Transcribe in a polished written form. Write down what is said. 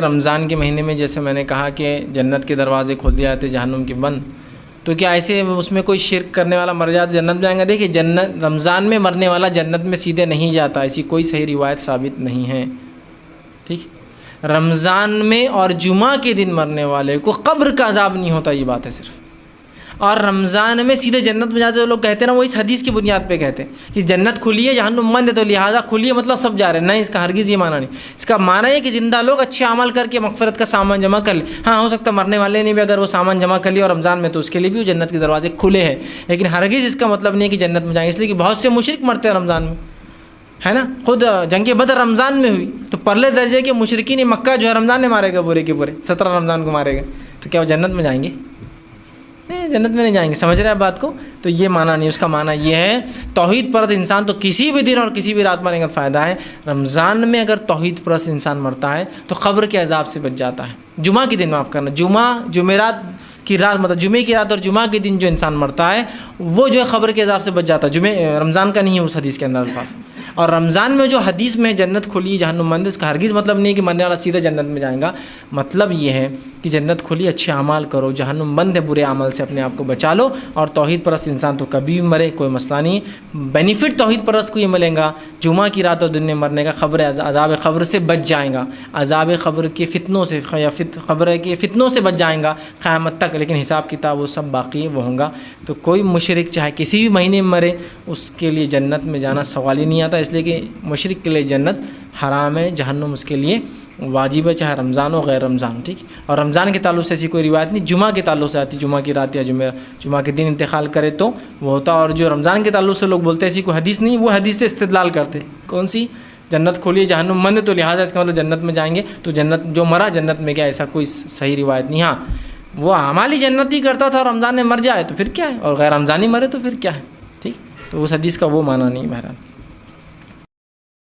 رمضان کے مہینے میں جیسے میں نے کہا کہ جنت کے دروازے کھول دیے جاتے جہنم کے بند، تو کیا ایسے اس میں کوئی شرک کرنے والا مر جاتا جنت میں جائیں گا؟ دیکھیے جنت رمضان میں مرنے والا جنت میں سیدھے نہیں جاتا، ایسی کوئی صحیح روایت ثابت نہیں ہے، ٹھیک؟ رمضان میں اور جمعہ کے دن مرنے والے کو قبر کا عذاب نہیں ہوتا، یہ بات ہے صرف. اور رمضان میں سیدھے جنت میں جاتے ہیں لوگ کہتے ہیں نا، وہ اس حدیث کی بنیاد پہ کہتے ہیں کہ جنت کھلی ہے جہنم بند ہے تو لہٰذا کھلی ہے مطلب سب جا رہے ہیں. نہیں، اس کا ہرگز یہ معنی نہیں. اس کا معنی ہے کہ زندہ لوگ اچھے عمل کر کے مغفرت کا سامان جمع کر لیں. ہاں ہو سکتا ہے مرنے والے نے بھی اگر وہ سامان جمع کر لیا اور رمضان میں تو اس کے لیے بھی وہ جنت کے دروازے کھلے ہیں، لیکن ہرگز اس کا مطلب نہیں کہ جنت میں جائیں. اس لیے کہ بہت سے مشرک مرتے ہیں رمضان میں، ہے نا. خود جنگ بدر رمضان میں ہوئی تو پرلے درجے کے مشرکین مکہ جو ہے رمضان میں مارے گا، پورے کے پورے 17 رمضان کو مارے گا. تو کیا وہ جنت میں جائیں گے؟ نہیں، جنت میں نہیں جائیں گے. سمجھ رہے ہیں بات کو؟ تو یہ معنی نہیں. اس کا معنی یہ ہے توحید پرست انسان تو کسی بھی دن اور کسی بھی رات مرنے کا فائدہ ہے. رمضان میں اگر توحید پرست انسان مرتا ہے تو قبر کے عذاب سے بچ جاتا ہے. جمعہ کے دن معاف کرنا، جمعرات کی رات مطلب جمعے کی رات اور جمعہ کے دن جو انسان مرتا ہے وہ جو ہے قبر کے عذاب سے بچ جاتا ہے. رمضان کا نہیں ہے اس حدیث کے اندر الفاظ. اور رمضان میں جو حدیث میں جنت کھلی جہنم بند، اس کا ہرگز مطلب نہیں کہ مرنے والا سیدھا جنت میں جائیں گا. مطلب یہ ہے کہ جنت کھلی اچھے اعمال کرو، جہنم بند ہے برے عمل سے اپنے آپ کو بچا لو. اور توحید پرست انسان تو کبھی بھی مرے کوئی مسئلہ نہیں. بینیفٹ توحید پرست کو یہ ملیں گا جمعہ کی رات اور دن میں مرنے کا، عذاب قبر سے بچ جائیں گا، عذاب قبر کے فتنوں سے یا قبر کے فتنوں سے بچ جائیں گا قیامت تک. لیکن حساب کتاب وہ سب باقی وہ ہوں گا. تو کوئی مشرک چاہے کسی بھی مہینے میں مرے اس کے لیے جنت میں جانا سوال ہی نہیں آتا. اس لیے کہ مشرک کے لیے جنت حرام ہے، جہنم اس کے لیے واجب ہے، چاہے رمضان ہو غیر رمضان. ٹھیک. اور رمضان کے تعلق سے ایسی کوئی روایت نہیں. جمعہ کے تعلق سے آتی، جمعہ کی رات یا جمعہ کے دن انتقال کرے تو وہ ہوتا. اور جو رمضان کے تعلق سے لوگ بولتے ہیں ایسی کوئی حدیث نہیں، وہ حدیث سے استدلال کرتے. کون سی؟ جنت کھولی جہنم بند تو لہٰذا اس کا مطلب جنت میں جائیں گے. تو جنت جو مرا جنت میں گیا، ایسا کوئی صحیح روایت نہیں. ہاں وہ اعمال جنت ہی کرتا تھا اور رمضان میں مر جائے تو پھر کیا ہے، اور غیر رمضانی مرے تو پھر کیا ہے. ٹھیک. تو اس حدیث کا وہ معنی نہیں بہرحال.